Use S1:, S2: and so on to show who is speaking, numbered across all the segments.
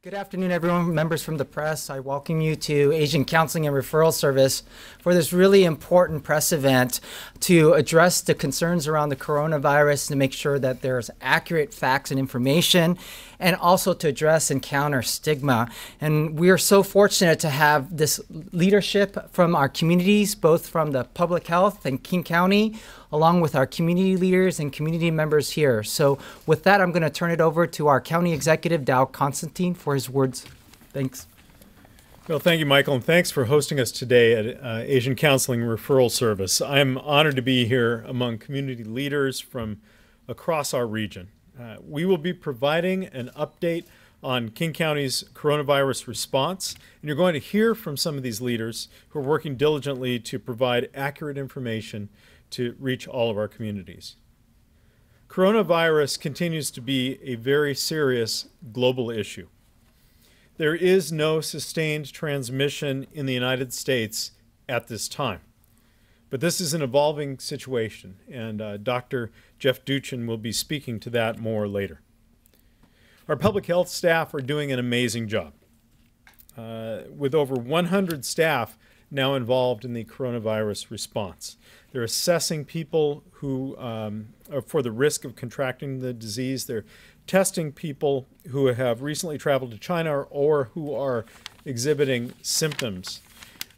S1: Good afternoon, everyone, members from the press. I welcome you to Asian Counseling and Referral Service for this really important press event to address the concerns around the coronavirus, to make sure that there's accurate facts and information, and also to address and counter stigma. And we are so fortunate to have this leadership from our communities, both from the public health and King County, along with our community leaders and community members here. So with that, I'm going to turn it over to our County Executive, Dow Constantine, for his words. Thanks.
S2: Well, thank you, Michael, and thanks for hosting us today at Asian Counseling Referral Service. I'm honored to be here among community leaders from across our region. We will be providing an update on King County's coronavirus response, and you're going to hear from some of these leaders who are working diligently to provide accurate information to reach all of our communities. Coronavirus continues to be a very serious global issue. There is no sustained transmission in the United States at this time. But this is an evolving situation, and Dr. Jeff Duchin will be speaking to that more later. Our public health staff are doing an amazing job, with over 100 staff now involved in the coronavirus response. They're assessing people who are for the risk of contracting the disease. They're testing people who have recently traveled to China or who are exhibiting symptoms.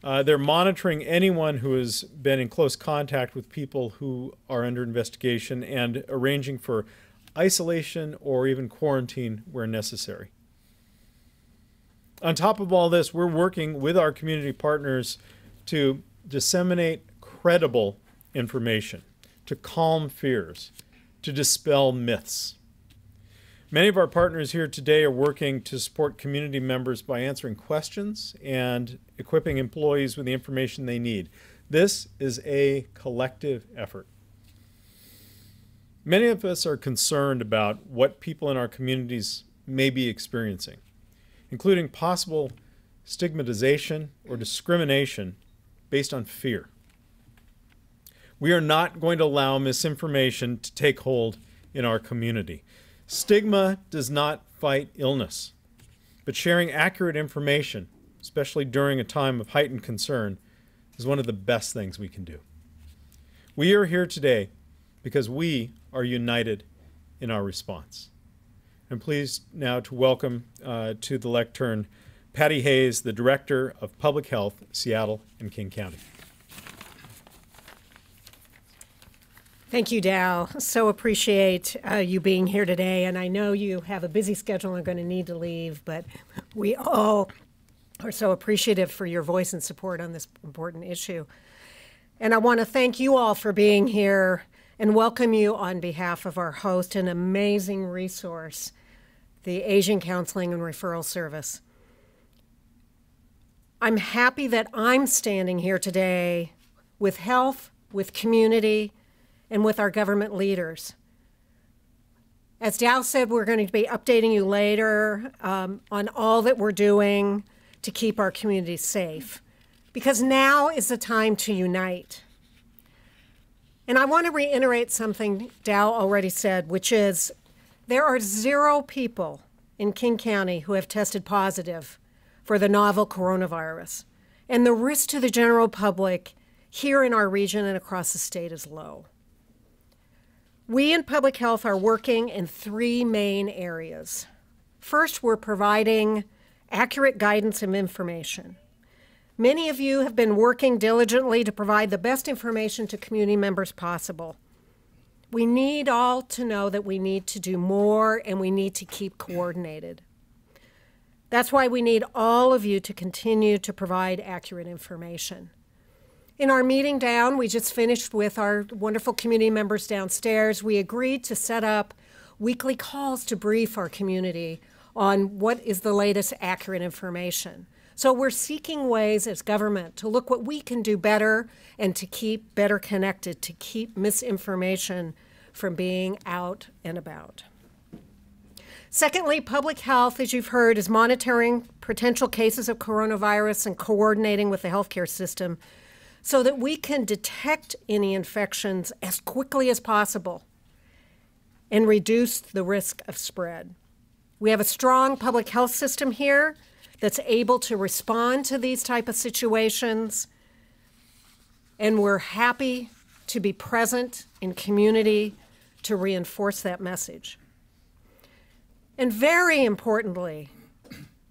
S2: They're monitoring anyone who has been in close contact with people who are under investigation and arranging for isolation or even quarantine where necessary. On top of all this, we're working with our community partners to disseminate credible information, to calm fears, to dispel myths. Many of our partners here today are working to support community members by answering questions and equipping employees with the information they need. This is a collective effort. Many of us are concerned about what people in our communities may be experiencing, including possible stigmatization or discrimination based on fear. We are not going to allow misinformation to take hold in our community. Stigma does not fight illness, but sharing accurate information, especially during a time of heightened concern, is one of the best things we can do. We are here today because we are united in our response. I'm pleased now to welcome to the lectern Patty Hayes, the Director of Public Health, Seattle and King County.
S3: Thank you, Dow. So appreciate you being here today. And I know you have a busy schedule and are going to need to leave, but we all are so appreciative for your voice and support on this important issue. And I want to thank you all for being here and welcome you on behalf of our host, an amazing resource, the Asian Counseling and Referral Service. I'm happy that I'm standing here today with health, with community, and with our government leaders. As Dow said, we're going to be updating you later on all that we're doing to keep our communities safe, because now is the time to unite. And I want to reiterate something Dow already said, which is there are 0 people in King County who have tested positive for the novel coronavirus. And the risk to the general public here in our region and across the state is low. We in public health are working in 3 main areas. First, we're providing accurate guidance and information. Many of you have been working diligently to provide the best information to community members possible. We need all to know that we need to do more and we need to keep coordinated. That's why we need all of you to continue to provide accurate information. In our meeting down, we just finished with our wonderful community members downstairs. We agreed to set up weekly calls to brief our community on what is the latest accurate information. So we're seeking ways as government to look what we can do better and to keep better connected, to keep misinformation from being out and about. Secondly, public health, as you've heard, is monitoring potential cases of coronavirus and coordinating with the healthcare system so that we can detect any infections as quickly as possible and reduce the risk of spread. We have a strong public health system here that's able to respond to these type of situations, and we're happy to be present in community to reinforce that message. And very importantly,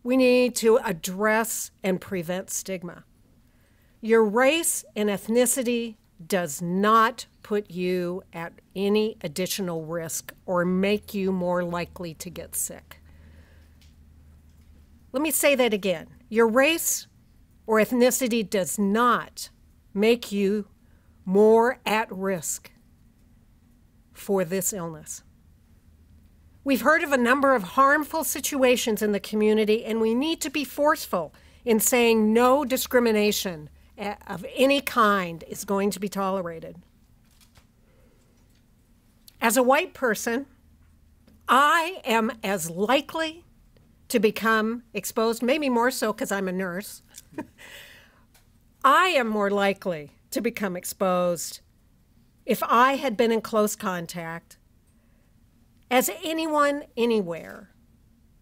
S3: we need to address and prevent stigma. Your race and ethnicity does not put you at any additional risk or make you more likely to get sick. Let me say that again. Your race or ethnicity does not make you more at risk for this illness. We've heard of a number of harmful situations in the community, and we need to be forceful in saying no discrimination of any kind is going to be tolerated. As a white person, I am as likely to become exposed, maybe more so because I'm a nurse. I am more likely to become exposed if I had been in close contact as anyone anywhere.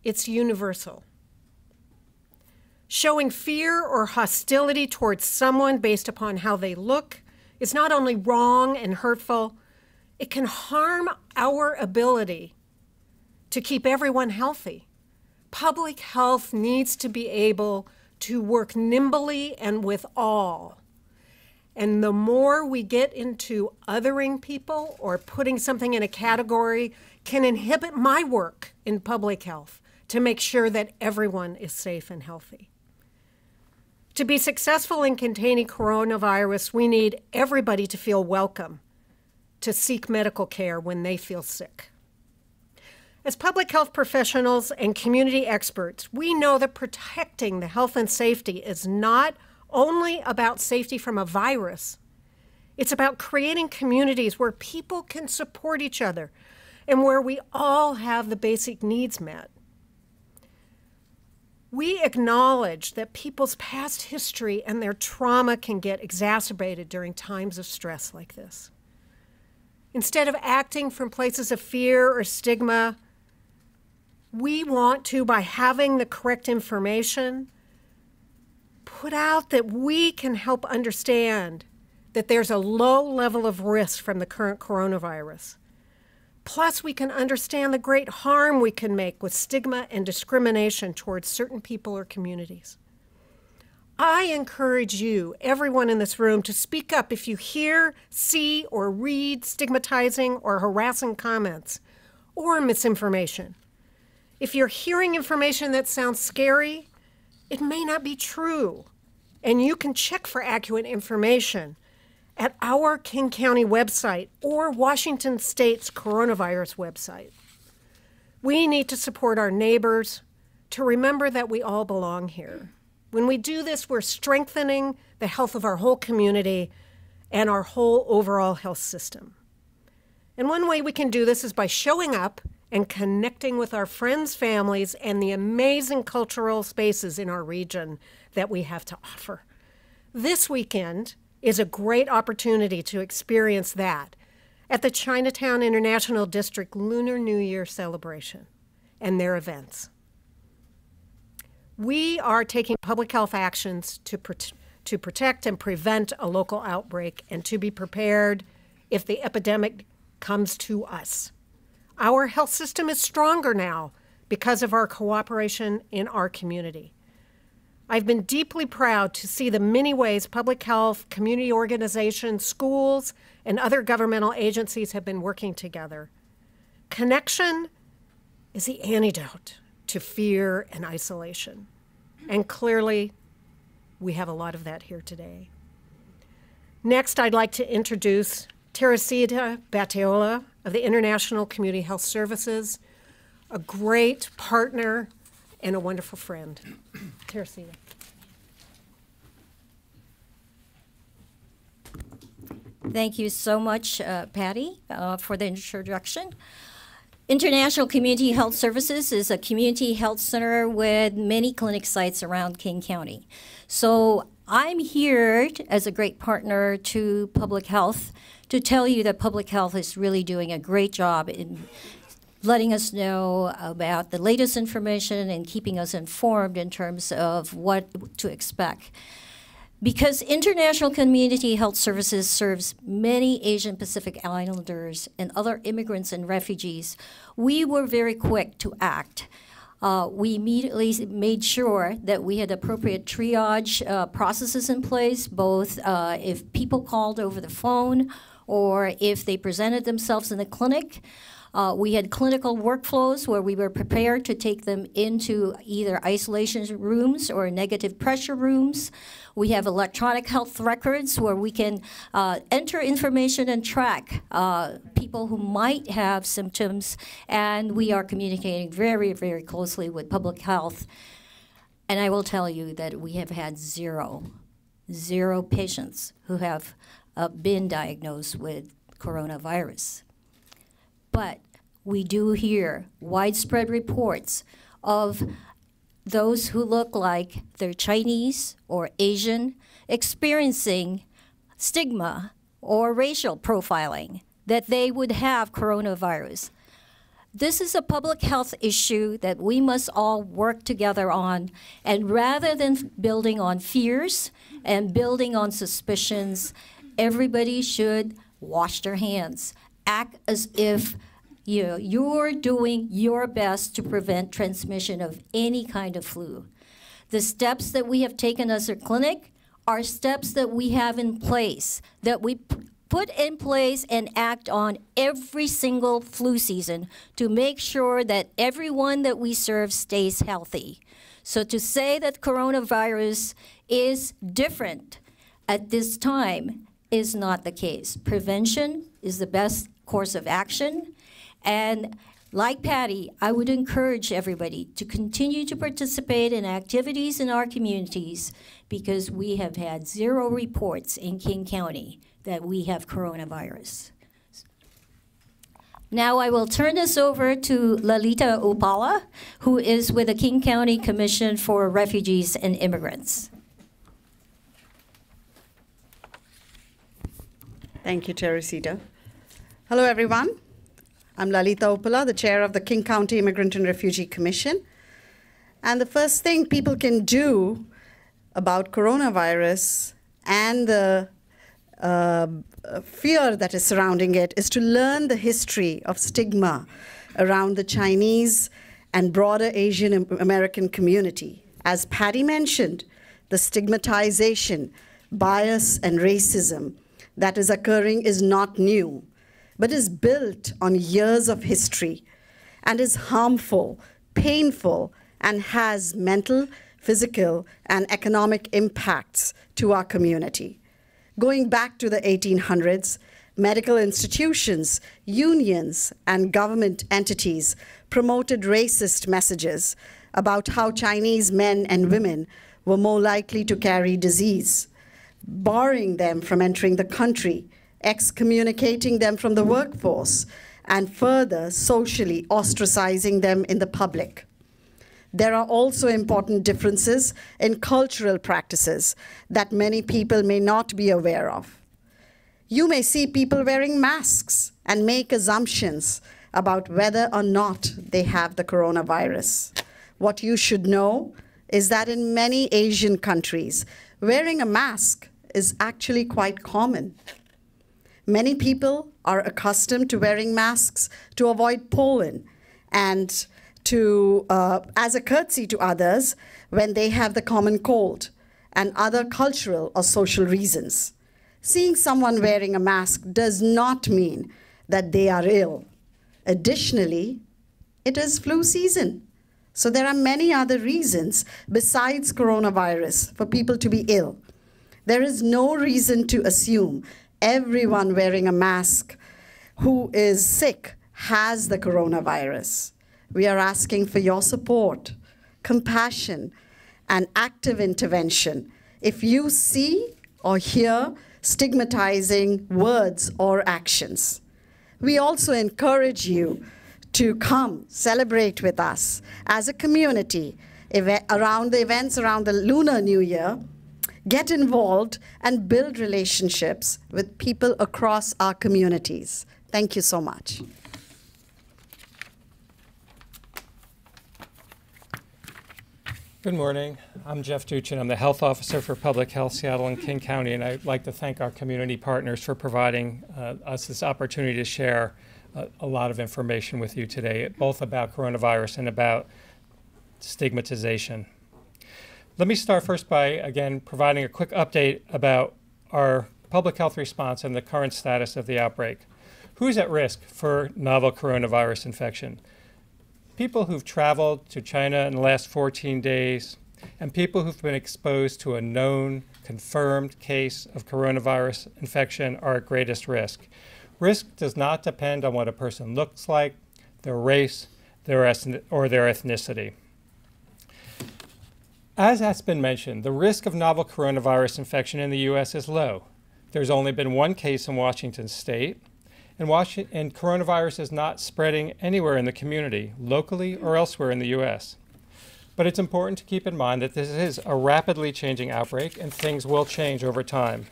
S3: It's universal. Showing fear or hostility towards someone based upon how they look is not only wrong and hurtful, it can harm our ability to keep everyone healthy. Public health needs to be able to work nimbly and with all. And the more we get into othering people or putting something in a category can inhibit my work in public health to make sure that everyone is safe and healthy. To be successful in containing coronavirus, we need everybody to feel welcome to seek medical care when they feel sick. As public health professionals and community experts, we know that protecting the health and safety is not only about safety from a virus. It's about creating communities where people can support each other and where we all have the basic needs met. We acknowledge that people's past history and their trauma can get exacerbated during times of stress like this. Instead of acting from places of fear or stigma, we want to, by having the correct information, put out that we can help understand that there's a low level of risk from the current coronavirus. Plus, we can understand the great harm we can make with stigma and discrimination towards certain people or communities. I encourage you, everyone in this room, to speak up if you hear, see, or read stigmatizing or harassing comments or misinformation. If you're hearing information that sounds scary, it may not be true, and you can check for accurate information at our King County website or Washington State's coronavirus website. We need to support our neighbors, to remember that we all belong here. When we do this, we're strengthening the health of our whole community and our whole overall health system. And one way we can do this is by showing up and connecting with our friends, families, and the amazing cultural spaces in our region that we have to offer. This weekend is a great opportunity to experience that at the Chinatown International District Lunar New Year celebration and their events. We are taking public health actions to protect and prevent a local outbreak and to be prepared if the epidemic comes to us. Our health system is stronger now because of our cooperation in our community. I've been deeply proud to see the many ways public health, community organizations, schools, and other governmental agencies have been working together. Connection is the antidote to fear and isolation. And clearly, we have a lot of that here today. Next, I'd like to introduce Teresita Batteola of the International Community Health Services, a great partner and a wonderful friend. Teresita.
S4: Thank you so much, Patty, for the introduction. International Community Health Services is a community health center with many clinic sites around King County. So I'm here as a great partner to public health to tell you that public health is really doing a great job in letting us know about the latest information and keeping us informed in terms of what to expect. Because International Community Health Services serves many Asian Pacific Islanders and other immigrants and refugees, we were very quick to act. We immediately made sure that we had appropriate triage processes in place, both if people called over the phone or if they presented themselves in the clinic. We had clinical workflows where we were prepared to take them into either isolation rooms or negative pressure rooms. We have electronic health records where we can enter information and track people who might have symptoms, and we are communicating very, very closely with public health. And I will tell you that we have had zero patients who have been diagnosed with coronavirus. But we do hear widespread reports of those who look like they're Chinese or Asian experiencing stigma or racial profiling, that they would have coronavirus. This is a public health issue that we must all work together on, and rather than building on fears and building on suspicions, everybody should wash their hands, act as if you're doing your best to prevent transmission of any kind of flu. The steps that we have taken as a clinic are steps that we have in place, that we put in place and act on every single flu season to make sure that everyone that we serve stays healthy. So to say that coronavirus is different at this time is not the case. Prevention is the best course of action. And like Patty, I would encourage everybody to continue to participate in activities in our communities, because we have had zero reports in King County that we have coronavirus. Now I will turn this over to Lalita Upala, who is with the King County Commission for Refugees and Immigrants.
S5: Thank you, Teresita. Hello, everyone. I'm Lalita Upala, the chair of the King County Immigrant and Refugee Commission. And the first thing people can do about coronavirus and the fear that is surrounding it is to learn the history of stigma around the Chinese and broader Asian American community. As Patty mentioned, the stigmatization, bias, and racism that is occurring is not new, but is built on years of history and is harmful, painful, and has mental, physical, and economic impacts to our community. Going back to the 1800s, medical institutions, unions, and government entities promoted racist messages about how Chinese men and women were more likely to carry disease, barring them from entering the country, excommunicating them from the workforce, and further socially ostracizing them in the public. There are also important differences in cultural practices that many people may not be aware of. You may see people wearing masks and make assumptions about whether or not they have the coronavirus. What you should know is that in many Asian countries, wearing a mask is actually quite common. Many people are accustomed to wearing masks to avoid pollen and to, as a courtesy to others when they have the common cold and other cultural or social reasons. Seeing someone wearing a mask does not mean that they are ill. Additionally, it is flu season. So there are many other reasons besides coronavirus for people to be ill. There is no reason to assume everyone wearing a mask who is sick has the coronavirus. We are asking for your support, compassion, and active intervention if you see or hear stigmatizing words or actions. We also encourage you to come celebrate with us as a community around the events around the Lunar New Year. Get involved and build relationships with people across our communities. Thank you so much.
S6: Good morning. I'm Jeff Duchin. I'm the Health Officer for Public Health Seattle and King County, and I'd like to thank our community partners for providing us this opportunity to share a lot of information with you today, both about coronavirus and about stigmatization. Let me start first by, again, providing a quick update about our public health response and the current status of the outbreak. Who's at risk for novel coronavirus infection? People who've traveled to China in the last 14 days, and people who've been exposed to a known, confirmed case of coronavirus infection are at greatest risk. Risk does not depend on what a person looks like, their race, or their ethnicity. As has been mentioned, the risk of novel coronavirus infection in the U.S. is low. There's only been one case in Washington state, and coronavirus is not spreading anywhere in the community, locally or elsewhere in the U.S. But it's important to keep in mind that this is a rapidly changing outbreak and things will change over time.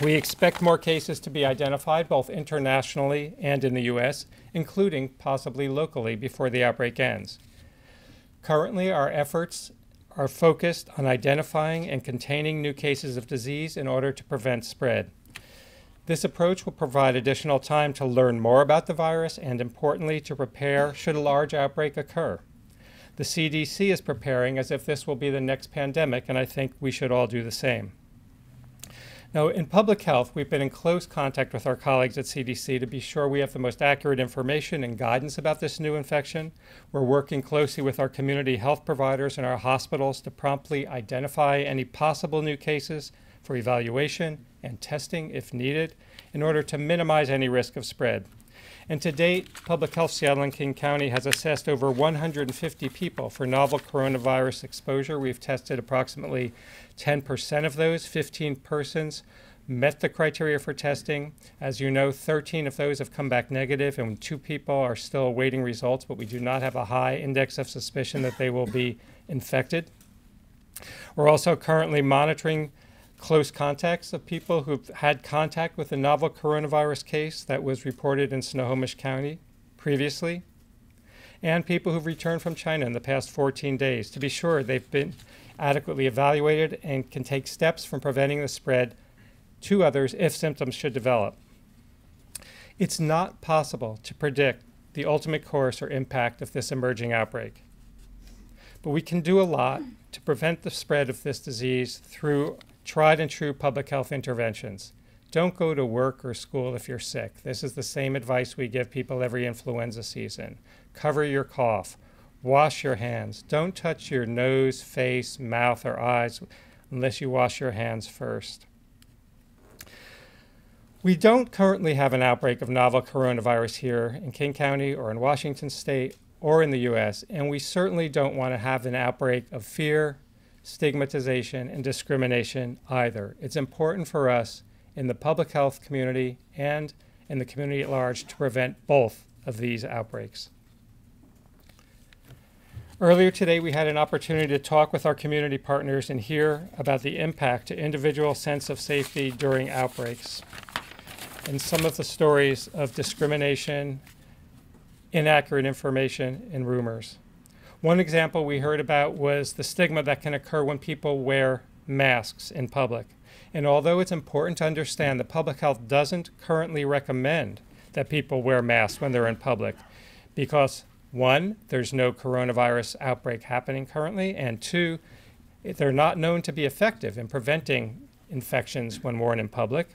S6: We expect more cases to be identified both internationally and in the U.S., including possibly locally before the outbreak ends. Currently, our efforts are focused on identifying and containing new cases of disease in order to prevent spread. This approach will provide additional time to learn more about the virus and, importantly, to prepare should a large outbreak occur. The CDC is preparing as if this will be the next pandemic, and I think we should all do the same. Now, in public health, we've been in close contact with our colleagues at CDC to be sure we have the most accurate information and guidance about this new infection. We're working closely with our community health providers and our hospitals to promptly identify any possible new cases for evaluation and testing if needed in order to minimize any risk of spread. And to date, Public Health Seattle and King County has assessed over 150 people for novel coronavirus exposure. We've tested approximately 10% of those. 15 persons met the criteria for testing. As you know, 13 of those have come back negative, and 2 people are still awaiting results, but we do not have a high index of suspicion that they will be infected. We're also currently monitoring close contacts of people who've had contact with a novel coronavirus case that was reported in Snohomish County previously, and people who've returned from China in the past 14 days to be sure they've been adequately evaluated and can take steps from preventing the spread to others if symptoms should develop. It's not possible to predict the ultimate course or impact of this emerging outbreak, but we can do a lot to prevent the spread of this disease through tried and true public health interventions. Don't go to work or school if you're sick. This is the same advice we give people every influenza season. Cover your cough. Wash your hands. Don't touch your nose, face, mouth, or eyes unless you wash your hands first. We don't currently have an outbreak of novel coronavirus here in King County or in Washington State or in the U.S., and we certainly don't want to have an outbreak of fear, stigmatization, and discrimination either. It's important for us in the public health community and in the community at large to prevent both of these outbreaks. Earlier today, we had an opportunity to talk with our community partners and hear about the impact to individual sense of safety during outbreaks and some of the stories of discrimination, inaccurate information, and rumors. One example we heard about was the stigma that can occur when people wear masks in public. And although it's important to understand that public health doesn't currently recommend that people wear masks when they're in public because, 1, there's no coronavirus outbreak happening currently, and 2, they're not known to be effective in preventing infections when worn in public.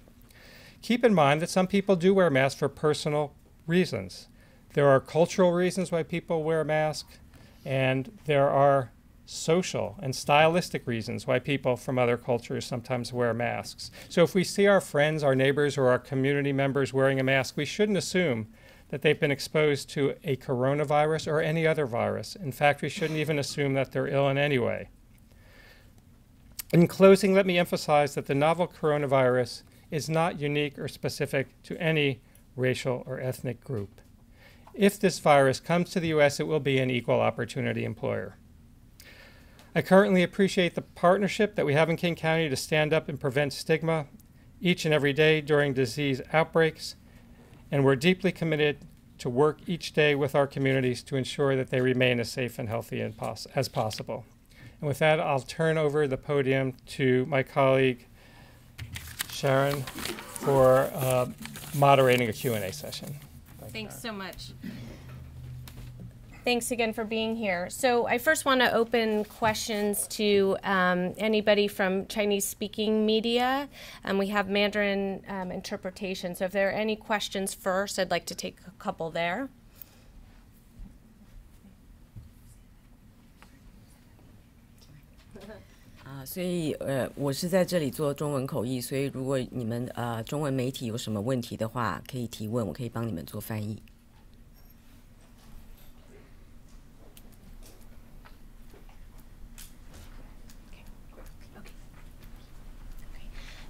S6: Keep in mind that some people do wear masks for personal reasons. There are cultural reasons why people wear masks, and there are social and stylistic reasons why people from other cultures sometimes wear masks. So if we see our friends, our neighbors, or our community members wearing a mask, we shouldn't assume that they've been exposed to a coronavirus or any other virus. In fact, we shouldn't even assume that they're ill in any way. In closing, let me emphasize that the novel coronavirus is not unique or specific to any racial or ethnic group. If this virus comes to the U.S., it will be an equal opportunity employer. I currently appreciate the partnership that we have in King County to stand up and prevent stigma each and every day during disease outbreaks, and we're deeply committed to work each day with our communities to ensure that they remain as safe and healthy as possible. And with that, I'll turn over the podium to my colleague, Sharon, for moderating a Q&A session.
S7: Thanks so much. Thanks again for being here. So I first want to open questions to anybody from Chinese-speaking media. We have Mandarin interpretation, so if there are any questions first, I'd like to take a couple there.
S8: 所以我是在这里做中文口译，所以如果你们中文媒体有什么问题的话，可以提问，我可以帮你们做翻译。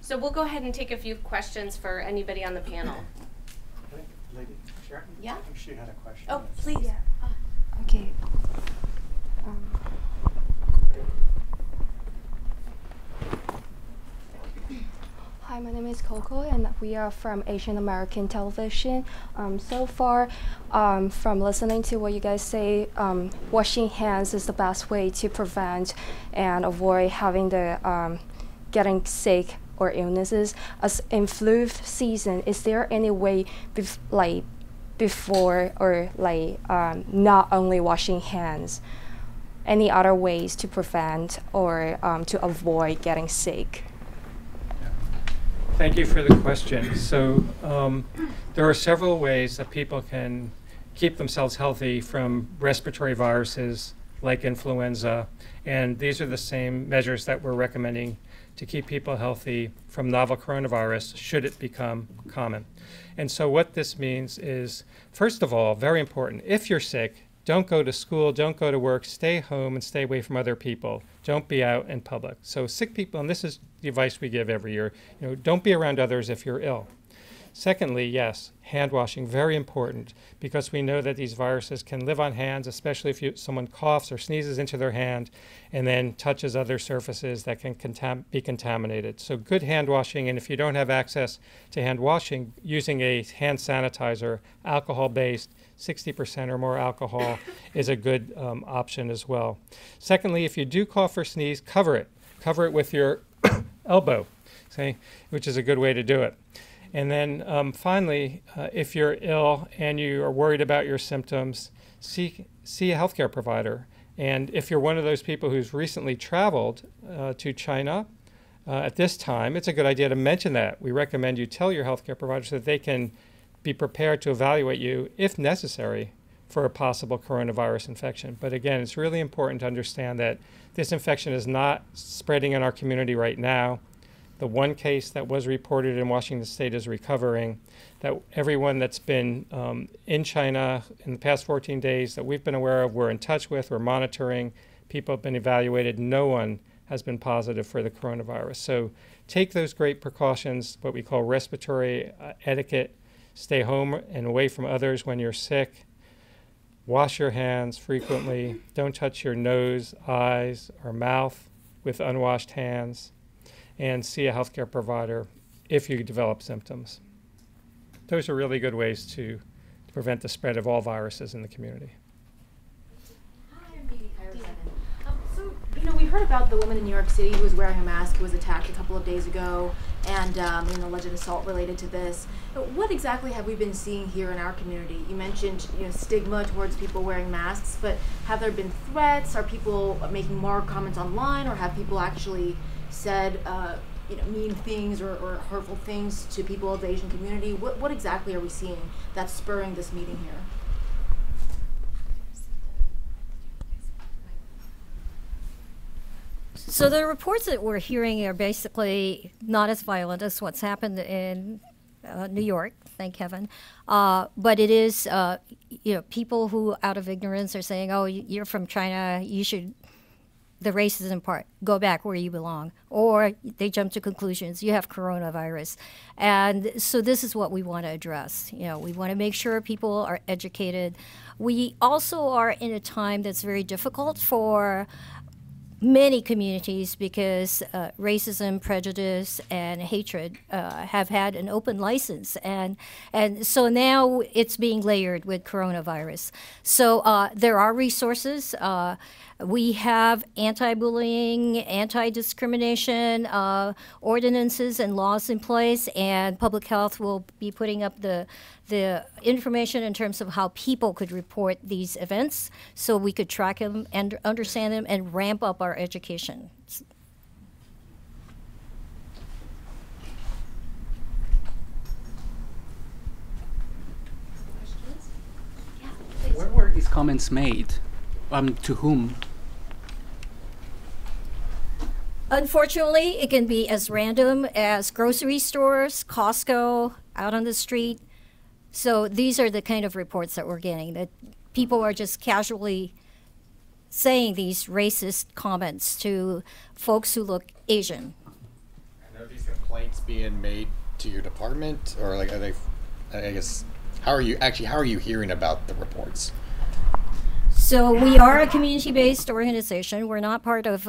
S7: So we'll go ahead and take a few questions for anybody on the panel.
S9: Lady, Sharon?
S7: Yeah?
S9: I think she had a question.
S7: Oh, please.
S10: Okay. Hi, my name is Coco, and we are from Asian American Television. So far, from listening to what you guys say, washing hands is the best way to prevent and avoid having the getting sick or illnesses. As in flu season, is there any way before or not only washing hands, any other ways to prevent or to avoid getting sick?
S6: Thank you for the question. So there are several ways that people can keep themselves healthy from respiratory viruses like influenza, and these are the same measures that we're recommending to keep people healthy from novel coronavirus should it become common. And so what this means is, first of all, very important, if you're sick, don't go to school, don't go to work, stay home and stay away from other people. Don't be out in public. So sick people, and this is the advice we give every year, don't be around others if you're ill. Secondly, yes, hand washing, very important, because we know that these viruses can live on hands, especially if someone coughs or sneezes into their hand and then touches other surfaces that can be contaminated. So good hand washing, and if you don't have access to hand washing, using a hand sanitizer, alcohol-based, 60% or more alcohol is a good option as well. Secondly, if you do cough or sneeze, cover it. Cover it with your elbow, which is a good way to do it. And then finally, if you're ill and you are worried about your symptoms, see a healthcare provider. And if you're one of those people who's recently traveled to China at this time, it's a good idea to mention that. We recommend you tell your healthcare provider so that they can be prepared to evaluate you, if necessary, for a possible coronavirus infection. But again, it's really important to understand that this infection is not spreading in our community right now. The one case that was reported in Washington State is recovering. That everyone that's been in China in the past 14 days that we've been aware of, we're in touch with, we're monitoring, people have been evaluated, no one has been positive for the coronavirus. So take those great precautions, what we call respiratory etiquette, stay home and away from others when you're sick, wash your hands frequently, don't touch your nose, eyes, or mouth with unwashed hands, and see a healthcare provider if you develop symptoms. Those are really good ways to prevent the spread of all viruses in the community.
S11: So, we heard about the woman in New York City who was wearing a mask who was attacked a couple of days ago, and an alleged assault related to this. What exactly have we been seeing here in our community? You mentioned stigma towards people wearing masks, but have there been threats? Are people making more comments online, or have people actually said mean things or hurtful things to people of the Asian community? What exactly are we seeing that's spurring this meeting here?
S4: So the reports that we're hearing are basically not as violent as what's happened in New York, thank heaven. But it is, people who out of ignorance are saying, oh, you're from China, you should, the racism part, go back where you belong. Or they jump to conclusions, you have coronavirus. And so this is what we want to address. We want to make sure people are educated. We also are in a time that's very difficult for many communities because racism, prejudice, and hatred have had an open license, and so now it's being layered with coronavirus. So there are resources. We have anti-bullying, anti-discrimination ordinances and laws in place, and public health will be putting up the information in terms of how people could report these events so we could track them and understand them and ramp up our education.
S9: Where were these comments made? To whom?
S4: Unfortunately, it can be as random as grocery stores, Costco, out on the street. So these are the kind of reports that we're getting, that people are just casually saying these racist comments to folks who look Asian.
S12: And are these complaints being made to your department, or like are they? I guess how are you hearing about the reports?
S4: So we are a community-based organization. We're not part of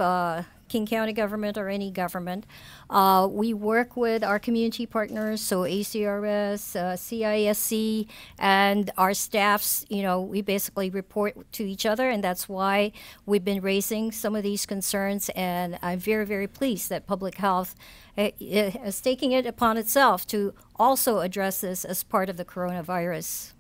S4: King County government or any government. We work with our community partners, so ACRS, CISC, and our staffs. You know, we basically report to each other, and that's why we've been raising some of these concerns. And I'm very, very pleased that public health is taking it upon itself to also address this as part of the coronavirus.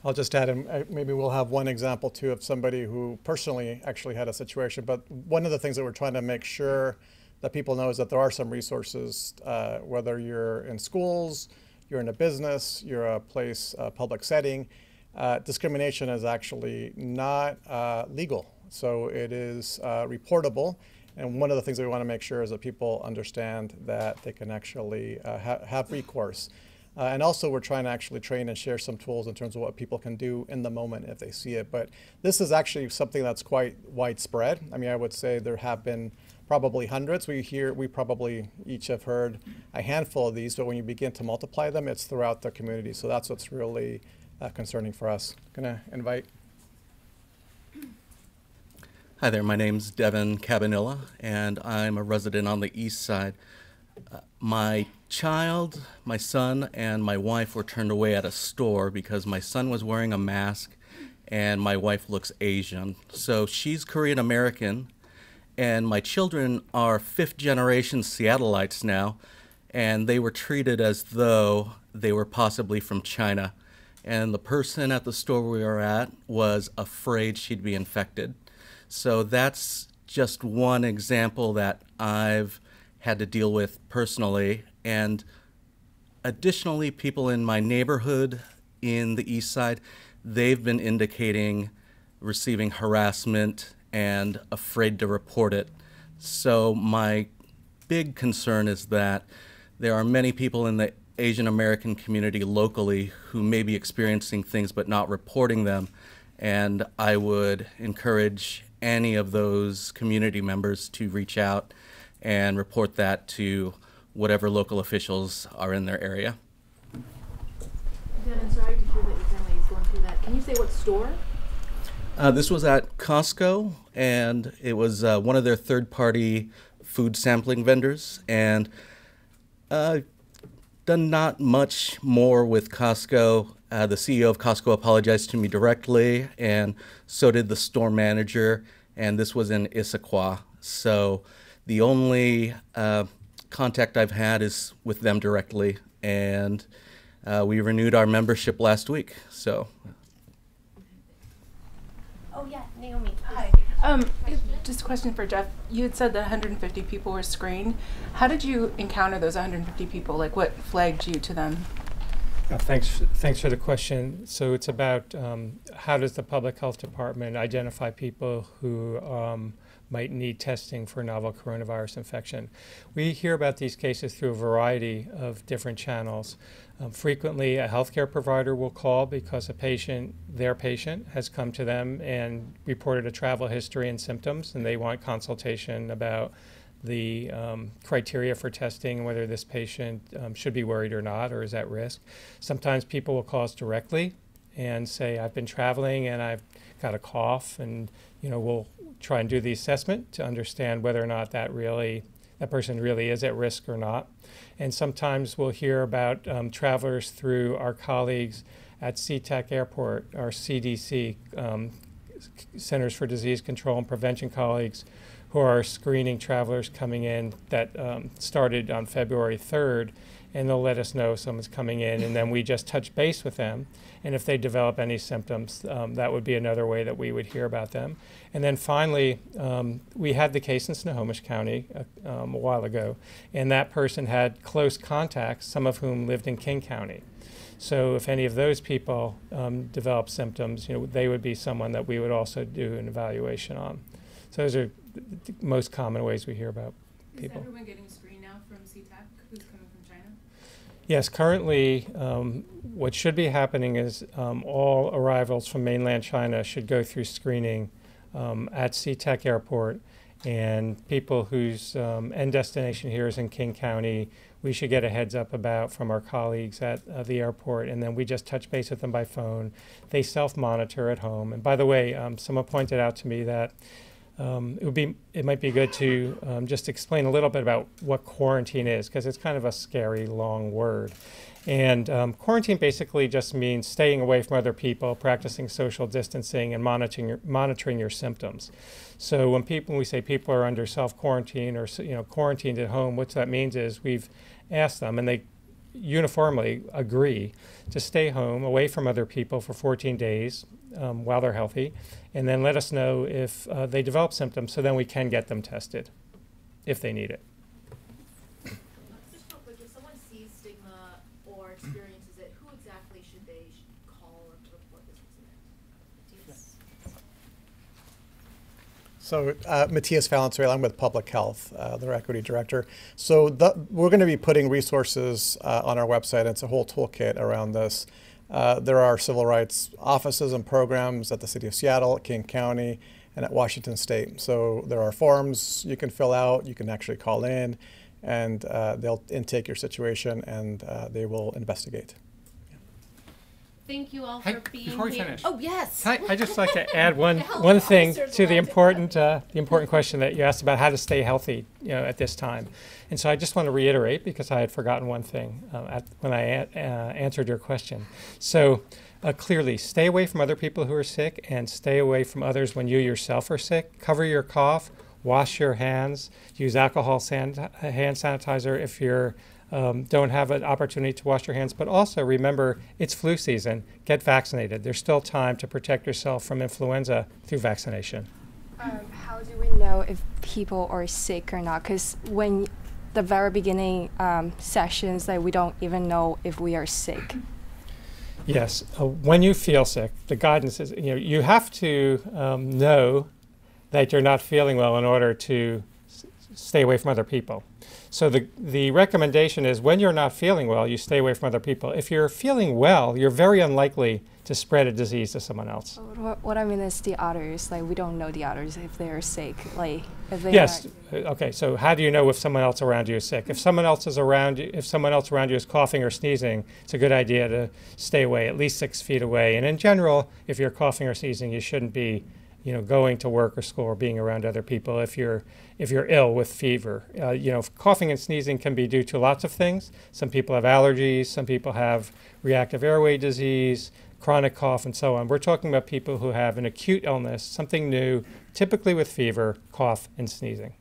S13: I'll just add, and maybe we'll have one example too of somebody who personally actually had a situation. But one of the things that we're trying to make sure that people know is that there are some resources, whether you're in schools, you're in a business, you're a place, a public setting. Discrimination is actually not legal, so it is reportable. And one of the things that we want to make sure is that people understand that they can actually have recourse. And also we're trying to actually train and share some tools in terms of what people can do in the moment if they see it. But this is actually something that's quite widespread. I mean, I would say there have been probably hundreds. We probably each have heard a handful of these, but when you begin to multiply them, it's throughout the community. So that's what's really concerning for us. Gonna invite.
S14: Hi there, my name's Devin Cabanilla, and I'm a resident on the east side. My child, my son, and my wife were turned away at a store because my son was wearing a mask and my wife looks Asian. So she's Korean American, and my children are fifth-generation Seattleites now, and they were treated as though they were possibly from China. And the person at the store we were at was afraid she'd be infected. So that's just one example that I've had to deal with personally. And additionally, people in my neighborhood in the east side, they've been indicating receiving harassment and afraid to report it. So my big concern is that there are many people in the Asian American community locally who may be experiencing things but not reporting them. And I would encourage any of those community members to reach out and report that to whatever local officials are in their area.
S11: Devin, sorry to hear that your family is going through that. Can you say what store?
S14: This was at Costco, and it was one of their third-party food sampling vendors. And done not much more with Costco. The CEO of Costco apologized to me directly, and so did the store manager, and this was in Issaquah. So the only contact I've had is with them directly, and we renewed our membership last week. So.
S11: Oh yeah, Naomi. Hi.
S15: Just a question for Jeff. You had said that 150 people were screened. How did you encounter those 150 people? Like, what flagged you to them?
S6: Thanks for the question. So it's about how does the public health department identify people who might need testing for novel coronavirus infection. We hear about these cases through a variety of different channels. Frequently, a healthcare provider will call because their patient has come to them and reported a travel history and symptoms, and they want consultation about the criteria for testing, whether this patient should be worried or not, or is at risk. Sometimes people will call us directly and say, I've been traveling and I've got a cough, and we'll try and do the assessment to understand whether or not that person really is at risk or not. And sometimes we'll hear about travelers through our colleagues at SeaTac Airport, our CDC, Centers for Disease Control and Prevention colleagues, who are screening travelers coming in that started on February 3rd, and they'll let us know if someone's coming in, and then we just touch base with them. And if they develop any symptoms, that would be another way that we would hear about them. And then finally, we had the case in Snohomish County a while ago, and that person had close contacts, some of whom lived in King County. So if any of those people develop symptoms, they would be someone that we would also do an evaluation on. So those are the most common ways we hear about people.
S15: Is everyone getting screened now from SeaTac who's coming from China?
S6: Yes, currently what should be happening is all arrivals from mainland China should go through screening at SeaTac Airport, and people whose end destination here is in King County, we should get a heads up about from our colleagues at the airport, and then we just touch base with them by phone. They self-monitor at home. And by the way, someone pointed out to me that it might be good to just explain a little bit about what quarantine is, because it's kind of a scary, long word. And quarantine basically just means staying away from other people, practicing social distancing, and monitoring your symptoms. So when we say people are under self-quarantine or quarantined at home, what that means is we've asked them, and they uniformly agree, to stay home away from other people for 14 days while they're healthy, and then let us know if they develop symptoms, so then we can get them tested if they need it.
S11: Just real quick, if someone sees stigma or experiences it, who exactly should they call or report this incident?
S13: So Matthias Valenzuela, I'm with Public Health, their equity director. So we're going to be putting resources on our website. It's a whole toolkit around this. There are civil rights offices and programs at the City of Seattle, at King County, and at Washington State. So there are forms you can fill out, you can actually call in, and they'll intake your situation, and they will investigate.
S7: Thank you all for being
S6: before we
S7: here.
S6: finish,
S7: Oh, yes.
S6: I'd just like to add one thing to the important question that you asked about how to stay healthy, at this time. And so I just want to reiterate, because I had forgotten one thing when I answered your question. So clearly, stay away from other people who are sick, and stay away from others when you yourself are sick. Cover your cough, wash your hands, use alcohol hand sanitizer if you're don't have an opportunity to wash your hands. But also remember, it's flu season. Get vaccinated. There's still time to protect yourself from influenza through vaccination.
S10: How do we know if people are sick or not? Because when the very beginning sessions, we don't even know if we are sick.
S6: Yes, when you feel sick, the guidance is, you have to know that you're not feeling well in order to stay away from other people. So the recommendation is, when you're not feeling well, you stay away from other people. If you're feeling well, you're very unlikely to spread a disease to someone else.
S10: What I mean is the others, we don't know the others if they're sick, if they
S6: Yes. Okay. So how do you know if someone else around you is sick? If someone else around you is coughing or sneezing, it's a good idea to stay away, at least 6 feet away. And in general, if you're coughing or sneezing, you shouldn't be, going to work or school or being around other people if you're ill with fever. Coughing and sneezing can be due to lots of things. Some people have allergies, some people have reactive airway disease, chronic cough, and so on. We're talking about people who have an acute illness, something new, typically with fever, cough, and sneezing.